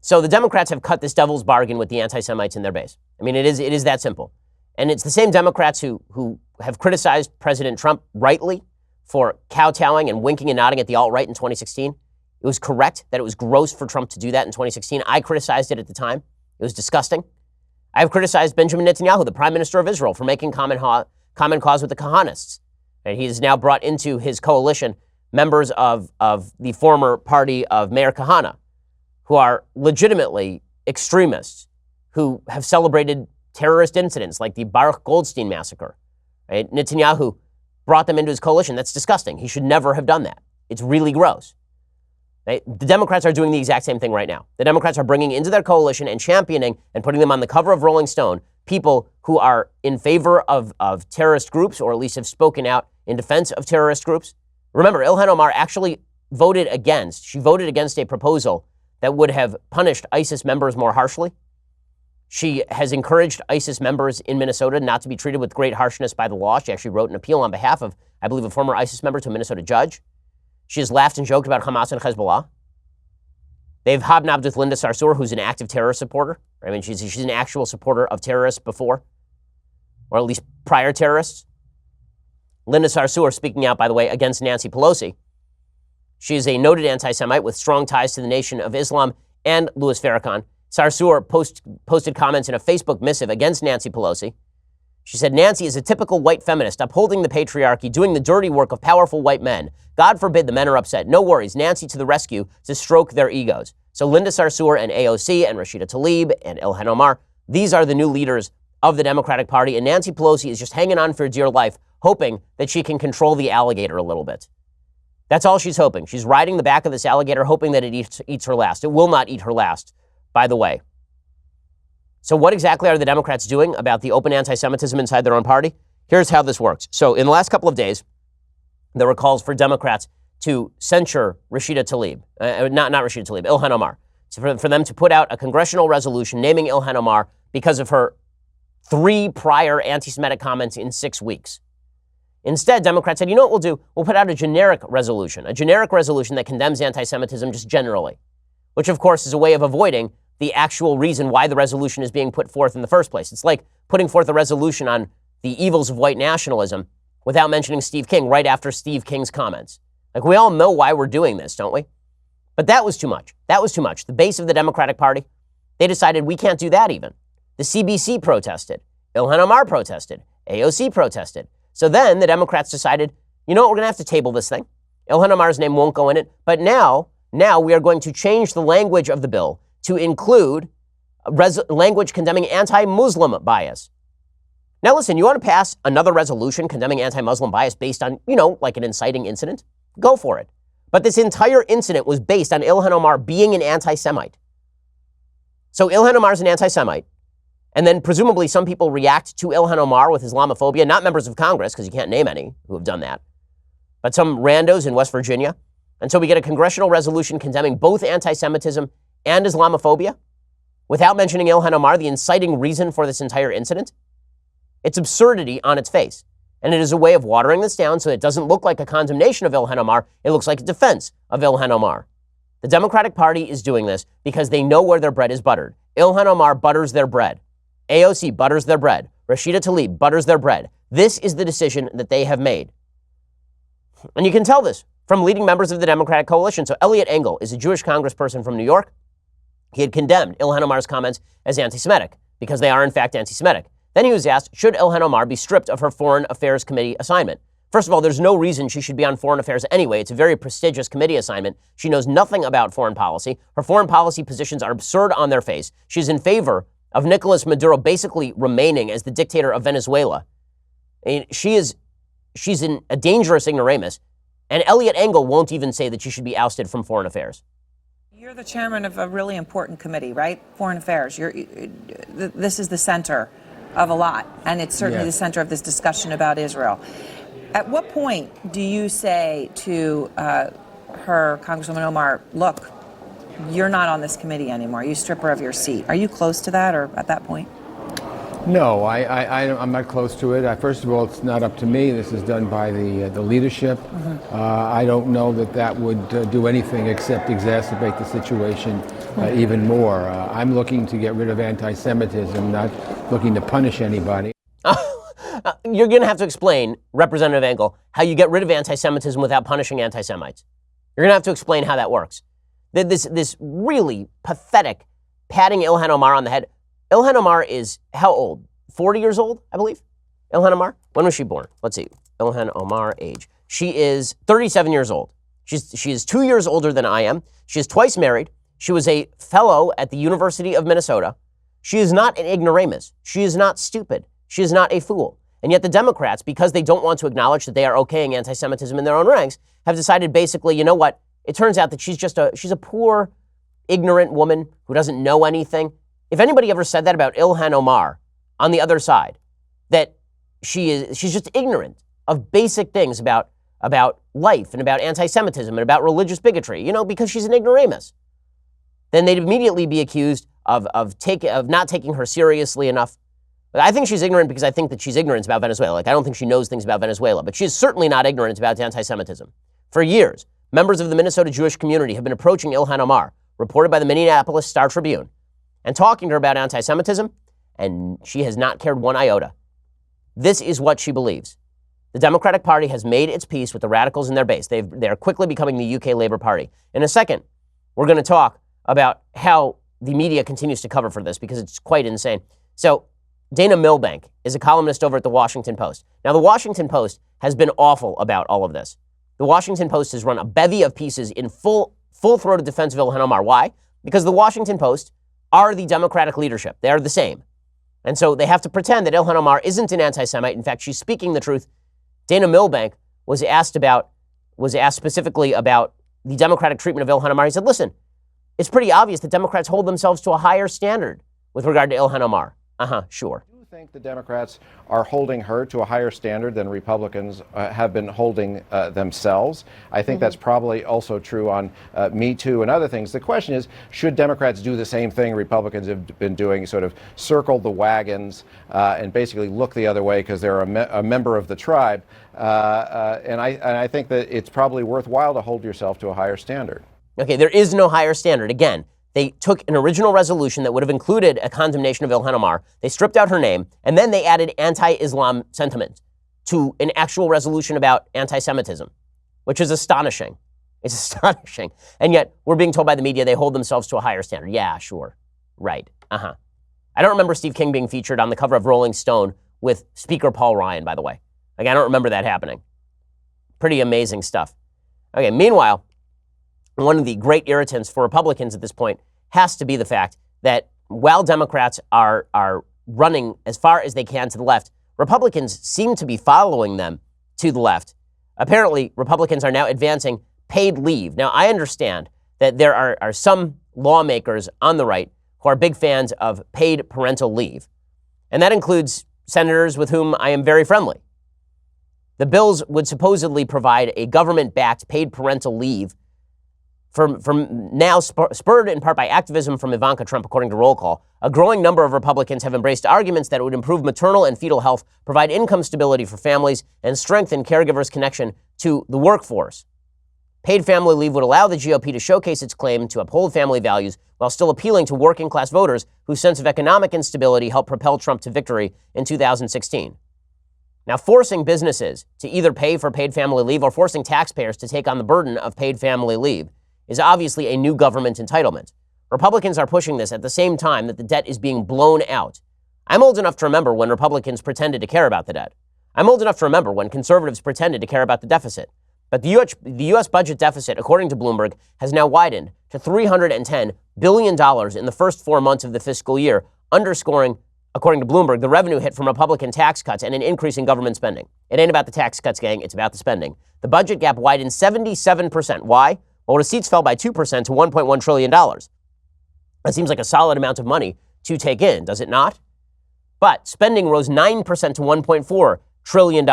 So the Democrats have cut this devil's bargain with the anti-Semites in their base. I mean, it is that simple. And it's the same Democrats who have criticized President Trump rightly for kowtowing and winking and nodding at the alt-right in 2016. It was correct that it was gross for Trump to do that in 2016. I criticized it at the time. It was disgusting. I've criticized Benjamin Netanyahu, the Prime Minister of Israel, for making common cause with the Kahanists. And he has now brought into his coalition members of the former party of Meir Kahane, who are legitimately extremists, who have celebrated terrorist incidents like the Baruch Goldstein massacre. Right? Netanyahu brought them into his coalition. That's disgusting. He should never have done that. It's really gross. Right? The Democrats are doing the exact same thing right now. The Democrats are bringing into their coalition and championing and putting them on the cover of Rolling Stone people who are in favor of terrorist groups, or at least have spoken out in defense of terrorist groups. Remember, Ilhan Omar actually voted against a proposal that would have punished ISIS members more harshly. She has encouraged ISIS members in Minnesota not to be treated with great harshness by the law. She actually wrote an appeal on behalf of, I believe, a former ISIS member to a Minnesota judge. She has laughed and joked about Hamas and Hezbollah. They've hobnobbed with Linda Sarsour, who's an active terrorist supporter. I mean, she's an actual supporter of terrorists before, or at least prior terrorists. Linda Sarsour speaking out, by the way, against Nancy Pelosi. She is a noted anti-Semite with strong ties to the Nation of Islam and Louis Farrakhan. Sarsour posted comments in a Facebook missive against Nancy Pelosi. She said, Nancy is a typical white feminist, upholding the patriarchy, doing the dirty work of powerful white men. God forbid the men are upset. No worries, Nancy to the rescue to stroke their egos. So Linda Sarsour and AOC and Rashida Tlaib and Ilhan Omar, these are the new leaders of the Democratic Party, and Nancy Pelosi is just hanging on for dear life, hoping that she can control the alligator a little bit. That's all she's hoping. She's riding the back of this alligator, hoping that it eats her last. It will not eat her last, by the way. So what exactly are the Democrats doing about the open anti-Semitism inside their own party? Here's how this works. So in the last couple of days, there were calls for Democrats to censure Rashida Tlaib, not Rashida Tlaib, Ilhan Omar, so for them to put out a congressional resolution naming Ilhan Omar because of her 3 prior anti-Semitic comments in 6 weeks. Instead, Democrats said, you know what we'll do? We'll put out a generic resolution that condemns anti-Semitism just generally, which of course is a way of avoiding the actual reason why the resolution is being put forth in the first place. It's like putting forth a resolution on the evils of white nationalism without mentioning Steve King right after Steve King's comments. Like, we all know why we're doing this, don't we? But that was too much. That was too much. The base of the Democratic Party, they decided we can't do that even. The CBC protested. Ilhan Omar protested. AOC protested. So then the Democrats decided, you know what, we're going to have to table this thing. Ilhan Omar's name won't go in it. But now we are going to change the language of the bill to include language condemning anti-Muslim bias. Now listen, you want to pass another resolution condemning anti-Muslim bias based on, like an inciting incident? Go for it. But this entire incident was based on Ilhan Omar being an anti-Semite. So Ilhan Omar's an anti-Semite. And then presumably some people react to Ilhan Omar with Islamophobia, not members of Congress, because you can't name any who have done that, but some randos in West Virginia. And so we get a congressional resolution condemning both anti-Semitism and Islamophobia without mentioning Ilhan Omar, the inciting reason for this entire incident. It's absurdity on its face. And it is a way of watering this down so it doesn't look like a condemnation of Ilhan Omar. It looks like a defense of Ilhan Omar. The Democratic Party is doing this because they know where their bread is buttered. Ilhan Omar butters their bread. AOC butters their bread. Rashida Tlaib butters their bread. This is the decision that they have made. And you can tell this from leading members of the Democratic coalition. So Eliot Engel is a Jewish congressperson from New York. He had condemned Ilhan Omar's comments as anti-Semitic because they are in fact anti-Semitic. Then he was asked, should Ilhan Omar be stripped of her Foreign Affairs Committee assignment? First of all, there's no reason she should be on Foreign Affairs anyway. It's a very prestigious committee assignment. She knows nothing about foreign policy. Her foreign policy positions are absurd on their face. She's in favor of Nicolas Maduro basically remaining as the dictator of Venezuela. She's a dangerous ignoramus. And Eliot Engel won't even say that she should be ousted from Foreign Affairs. You're the chairman of a really important committee, right? Foreign Affairs. This is the center of a lot, and it's certainly the center of this discussion about Israel. At what point do you say to her, Congresswoman Omar, look, you're not on this committee anymore. You strip her of your seat. Are you close to that, or at that point? No, I'm not close to it. First of all, it's not up to me. This is done by the leadership. I don't know that would do anything except exacerbate the situation even more. I'm looking to get rid of anti-Semitism, not looking to punish anybody. You're going to have to explain, Representative Engel, how you get rid of anti-Semitism without punishing anti-Semites. You're going to have to explain how that works. This really pathetic patting Ilhan Omar on the head. Ilhan Omar is how old? 40 years old, I believe? Ilhan Omar? When was she born? Let's see. Ilhan Omar age. She is 37 years old. She is 2 years older than I am. She is twice married. She was a fellow at the University of Minnesota. She is not an ignoramus. She is not stupid. She is not a fool. And yet the Democrats, because they don't want to acknowledge that they are okaying anti-Semitism in their own ranks, have decided basically, you know what? It turns out that she's a poor, ignorant woman who doesn't know anything. If anybody ever said that about Ilhan Omar on the other side, that she's just ignorant of basic things about life and about anti-Semitism and about religious bigotry, because she's an ignoramus, then they'd immediately be accused of not taking her seriously enough. I think she's ignorant because I think that she's ignorant about Venezuela. I don't think she knows things about Venezuela, but she's certainly not ignorant about anti-Semitism. For years, members of the Minnesota Jewish community have been approaching Ilhan Omar, reported by the Minneapolis Star-Tribune, and talking to her about anti-Semitism, and she has not cared one iota. This is what she believes. The Democratic Party has made its peace with the radicals in their base. They're quickly becoming the UK Labour Party. In a second, we're going to talk about how the media continues to cover for this because it's quite insane. So Dana Milbank is a columnist over at the Washington Post. Now, the Washington Post has been awful about all of this. The Washington Post has run a bevy of pieces in full-throated defense of Ilhan Omar. Why? Because the Washington Post are the Democratic leadership. They are the same. And so they have to pretend that Ilhan Omar isn't an anti-Semite. In fact, she's speaking the truth. Dana Milbank was asked specifically about the Democratic treatment of Ilhan Omar. He said, listen, it's pretty obvious that Democrats hold themselves to a higher standard with regard to Ilhan Omar. Sure. Do you think the Democrats are holding her to a higher standard than Republicans have been holding themselves? I think that's probably also true on Me Too and other things. The question is, should Democrats do the same thing Republicans have been doing, sort of circle the wagons and basically look the other way because they're a member of the tribe? And I think that it's probably worthwhile to hold yourself to a higher standard. Okay, there is no higher standard. Again, they took an original resolution that would have included a condemnation of Ilhan Omar. They stripped out her name, and then they added anti-Islam sentiment to an actual resolution about anti-Semitism, which is astonishing. It's astonishing. And yet, we're being told by the media they hold themselves to a higher standard. Yeah, sure. Right. I don't remember Steve King being featured on the cover of Rolling Stone with Speaker Paul Ryan, by the way. I don't remember that happening. Pretty amazing stuff. Okay, meanwhile, one of the great irritants for Republicans at this point has to be the fact that while Democrats are running as far as they can to the left, Republicans seem to be following them to the left. Apparently, Republicans are now advancing paid leave. Now, I understand that there are some lawmakers on the right who are big fans of paid parental leave, and that includes senators with whom I am very friendly. The bills would supposedly provide a government-backed paid parental leave from now, spurred in part by activism from Ivanka Trump, according to Roll Call. A growing number of Republicans have embraced arguments that it would improve maternal and fetal health, provide income stability for families, and strengthen caregivers' connection to the workforce. Paid family leave would allow the GOP to showcase its claim to uphold family values while still appealing to working-class voters whose sense of economic instability helped propel Trump to victory in 2016. Now, forcing businesses to either pay for paid family leave or forcing taxpayers to take on the burden of paid family leave is obviously a new government entitlement. Republicans are pushing this at the same time that the debt is being blown out. I'm old enough to remember when Republicans pretended to care about the debt. I'm old enough to remember when conservatives pretended to care about the deficit. But the U.S. budget deficit, according to Bloomberg, has now widened to $310 billion in the first 4 months of the fiscal year, underscoring, according to Bloomberg, the revenue hit from Republican tax cuts and an increase in government spending. It ain't about the tax cuts, gang. It's about the spending. The budget gap widened 77%. Why? Well, receipts fell by 2% to $1.1 trillion. That seems like a solid amount of money to take in, does it not? But spending rose 9% to $1.4 trillion.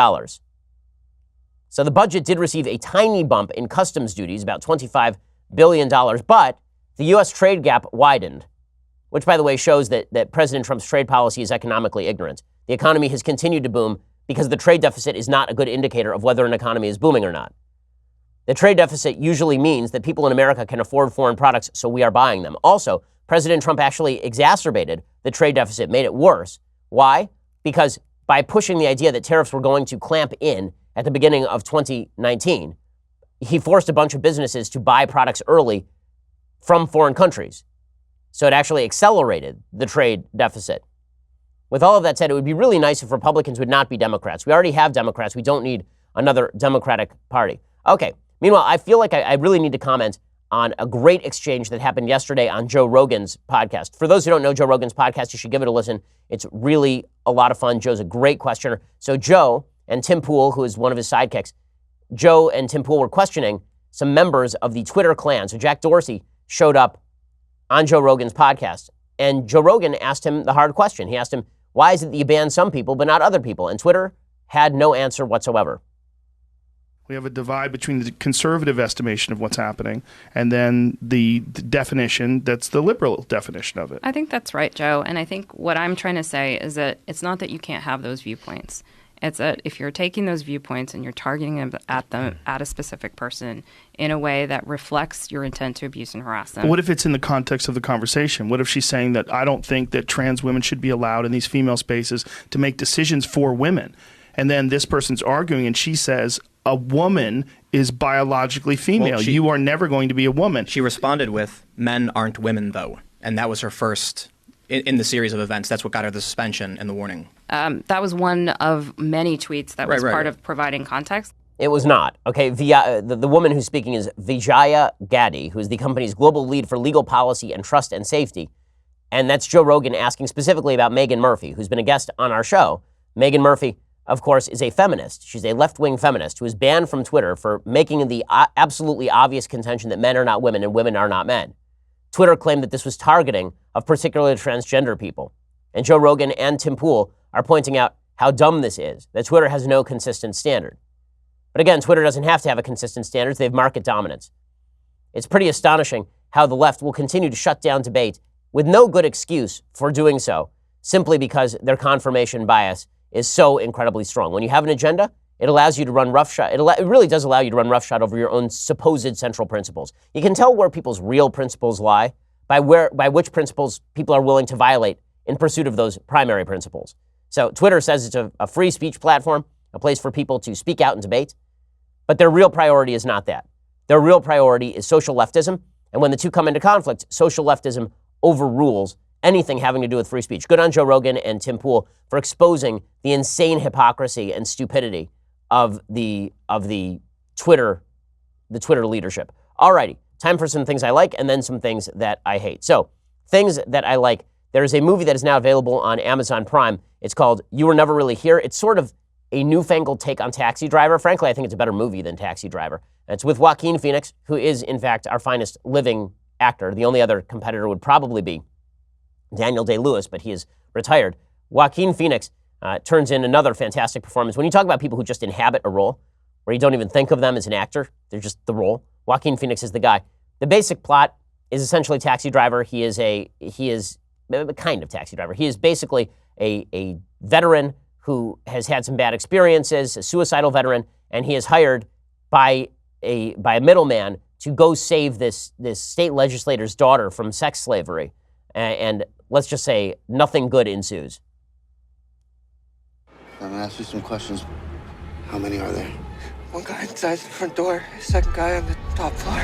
So the budget did receive a tiny bump in customs duties, about $25 billion, but the U.S. trade gap widened, which, by the way, shows that President Trump's trade policy is economically ignorant. The economy has continued to boom because the trade deficit is not a good indicator of whether an economy is booming or not. The trade deficit usually means that people in America can afford foreign products, so we are buying them. Also, President Trump actually exacerbated the trade deficit, made it worse. Why? Because by pushing the idea that tariffs were going to clamp in at the beginning of 2019, he forced a bunch of businesses to buy products early from foreign countries. So it actually accelerated the trade deficit. With all of that said, it would be really nice if Republicans would not be Democrats. We already have Democrats. We don't need another Democratic Party. Okay. Meanwhile, I feel like I really need to comment on a great exchange that happened yesterday on Joe Rogan's podcast. For those who don't know Joe Rogan's podcast, you should give it a listen. It's really a lot of fun. Joe's a great questioner. So Joe and Tim Pool, who is one of his sidekicks, Joe and Tim Pool were questioning some members of the Twitter clan. So Jack Dorsey showed up on Joe Rogan's podcast, and Joe Rogan asked him the hard question. He asked him, why is it that you ban some people but not other people? And Twitter had no answer whatsoever. We have a divide between the conservative estimation of what's happening and then the definition that's the liberal definition of it. I think that's right, Joe. And I think what I'm trying to say is that it's not that you can't have those viewpoints. It's that if you're taking those viewpoints and you're targeting them at a specific person in a way that reflects your intent to abuse and harass them. But what if it's in the context of the conversation? What if she's saying that I don't think that trans women should be allowed in these female spaces to make decisions for women? And then this person's arguing and she says, a woman is biologically female. Well, you are never going to be a woman. She responded with, men aren't women, though. And that was her first, in the series of events, that's what got her the suspension and the warning. That was one of many tweets that was part of providing context. It was not. Okay, the woman who's speaking is Vijaya Gadde, who is the company's global lead for legal policy and trust and safety. And that's Joe Rogan asking specifically about Meghan Murphy, who's been a guest on our show. Meghan Murphy, of course, is a feminist. She's a left-wing feminist who is banned from Twitter for making the absolutely obvious contention that men are not women and women are not men. Twitter claimed that this was targeting of particularly transgender people. And Joe Rogan and Tim Pool are pointing out how dumb this is, that Twitter has no consistent standard. But again, Twitter doesn't have to have a consistent standard. They have market dominance. It's pretty astonishing how the left will continue to shut down debate with no good excuse for doing so, simply because their confirmation bias is so incredibly strong. When you have an agenda, it allows you to run roughshod. It really does allow you to run roughshod over your own supposed central principles. You can tell where people's real principles lie by which principles people are willing to violate in pursuit of those primary principles. So Twitter says it's a free speech platform, a place for people to speak out and debate, but their real priority is not that. Their real priority is social leftism, and when the two come into conflict, social leftism overrules anything having to do with free speech. Good on Joe Rogan and Tim Pool for exposing the insane hypocrisy and stupidity of the Twitter the Twitter leadership. Alrighty, time for some things I like and then some things that I hate. So, things that I like. There's a movie that is now available on Amazon Prime. It's called You Were Never Really Here. It's sort of a newfangled take on Taxi Driver. Frankly, I think it's a better movie than Taxi Driver. And it's with Joaquin Phoenix, who is, in fact, our finest living actor. The only other competitor would probably be Daniel Day-Lewis, but he is retired. Joaquin Phoenix turns in another fantastic performance. When you talk about people who just inhabit a role, where you don't even think of them as an actor, they're just the role, Joaquin Phoenix is the guy. The basic plot is essentially Taxi Driver. He is a kind of Taxi Driver. He is basically a veteran who has had some bad experiences, a suicidal veteran, and he is hired by a middleman to go save this state legislator's daughter from sex slavery. And let's just say nothing good ensues. I'm gonna ask you some questions. How many are there? One guy inside the front door, second guy on the top floor.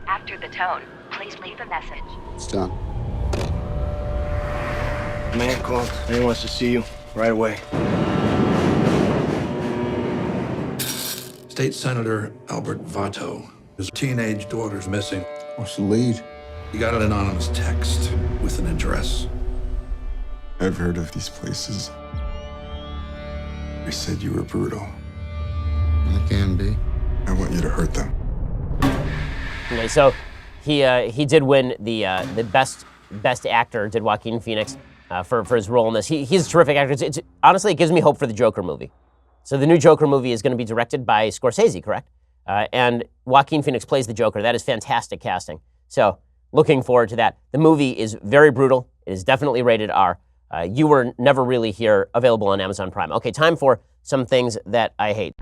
After the tone, please leave a message. It's done. Man called. He wants to see you right away. State Senator Albert Vato. His teenage daughter's missing. What's the lead? He got an anonymous text with an address. I've heard of these places. They said you were brutal. I can be. I want you to hurt them. Okay, so he did win the best actor, did Joaquin Phoenix, for his role in this. He's a terrific actor. Honestly, it gives me hope for the Joker movie. So the new Joker movie is going to be directed by Scorsese, correct? And Joaquin Phoenix plays the Joker. That is fantastic casting. So looking forward to that. The movie is very brutal. It is definitely rated R. You Were Never Really Here, available on Amazon Prime. Okay, time for some things that I hate.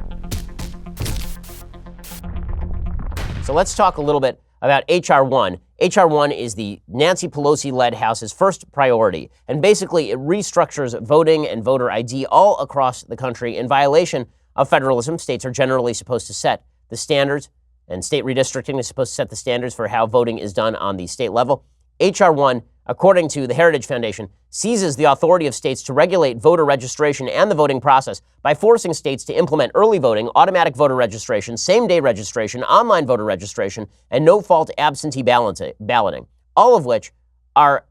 So let's talk a little bit about H.R. 1. H.R. 1 is the Nancy Pelosi-led House's first priority, and basically it restructures voting and voter ID all across the country in violation of federalism. States are generally supposed to set the standards, and state redistricting is supposed to set the standards for how voting is done on the state level. H.R. 1, according to the Heritage Foundation, seizes the authority of states to regulate voter registration and the voting process by forcing states to implement early voting, automatic voter registration, same-day registration, online voter registration, and no-fault absentee balloting, all of which are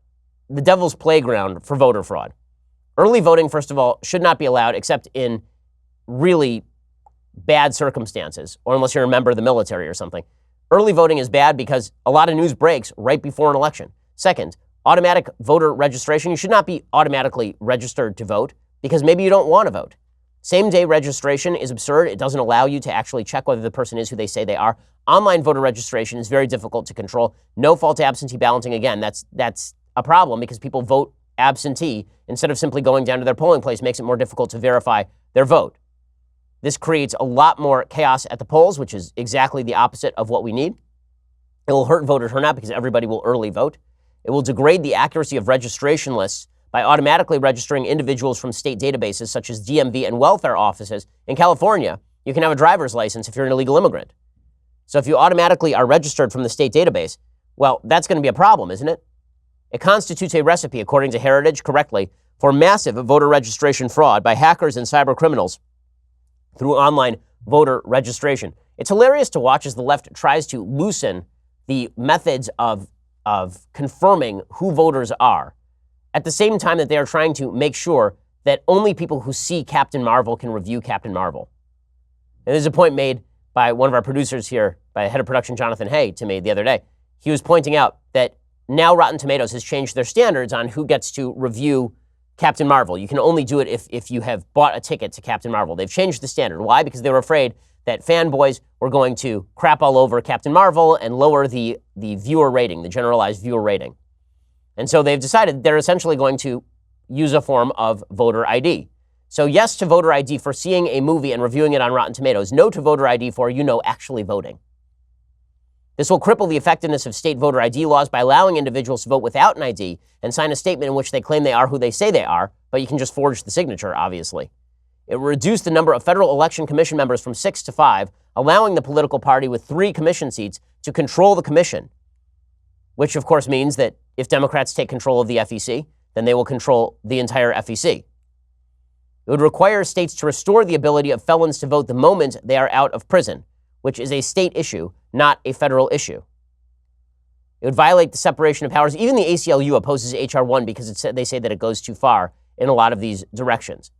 the devil's playground for voter fraud. Early voting, first of all, should not be allowed except in really bad circumstances, or unless you're a member of the military or something. Early voting is bad because a lot of news breaks right before an election. Second, automatic voter registration. You should not be automatically registered to vote because maybe you don't want to vote. Same-day registration is absurd. It doesn't allow you to actually check whether the person is who they say they are. Online voter registration is very difficult to control. No-fault absentee balloting, again, that's a problem because people vote absentee instead of simply going down to their polling place. Makes it more difficult to verify their vote. This creates a lot more chaos at the polls, which is exactly the opposite of what we need. It will hurt voter turnout because everybody will early vote. It will degrade the accuracy of registration lists by automatically registering individuals from state databases such as DMV and welfare offices. In California, you can have a driver's license if you're an illegal immigrant. So if you automatically are registered from the state database, well, that's going to be a problem, isn't it? It constitutes a recipe, according to Heritage, correctly, for massive voter registration fraud by hackers and cyber criminals through online voter registration. It's hilarious to watch as the left tries to loosen the methods of confirming who voters are, at the same time that they are trying to make sure that only people who see Captain Marvel can review Captain Marvel. And there's a point made by one of our producers here, by head of production Jonathan Hay, to me the other day. He was pointing out that now Rotten Tomatoes has changed their standards on who gets to review Captain Marvel. You can only do it if you have bought a ticket to Captain Marvel. They've changed the standard. Why? Because they were afraid that fanboys were going to crap all over Captain Marvel and lower the viewer rating, the generalized viewer rating. And so they've decided they're essentially going to use a form of voter ID. So yes to voter ID for seeing a movie and reviewing it on Rotten Tomatoes. No to voter ID for, actually voting. This will cripple the effectiveness of state voter ID laws by allowing individuals to vote without an ID and sign a statement in which they claim they are who they say they are, but you can just forge the signature, obviously. It will reduce the number of Federal Election Commission members from 6 to 5, allowing the political party with 3 commission seats to control the commission, which of course means that if Democrats take control of the FEC, then they will control the entire FEC. It would require states to restore the ability of felons to vote the moment they are out of prison, which is a state issue, not a federal issue. It would violate the separation of powers. Even the ACLU opposes H.R. 1 because they say that it goes too far in a lot of these directions.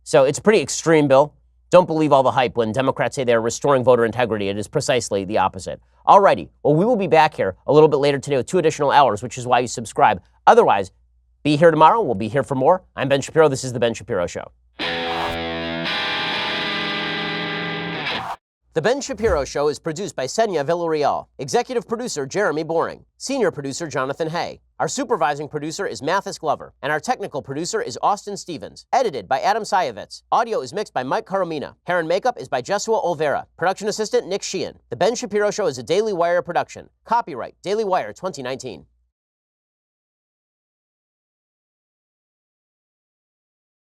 So it's a pretty extreme bill. Don't believe all the hype when Democrats say they're restoring voter integrity. It is precisely the opposite. Alrighty, well, we will be back here a little bit later today with 2 additional hours, which is why you subscribe. Otherwise, be here tomorrow. We'll be here for more. I'm Ben Shapiro. This is The Ben Shapiro Show. The Ben Shapiro Show is produced by Senya Villarreal, executive producer Jeremy Boring, senior producer Jonathan Hay. Our supervising producer is Mathis Glover, and our technical producer is Austin Stevens. Edited by Adam Sayevitz. Audio is mixed by Mike Caromina. Hair and makeup is by Jesua Olvera. Production assistant Nick Sheehan. The Ben Shapiro Show is a Daily Wire production. Copyright Daily Wire 2019.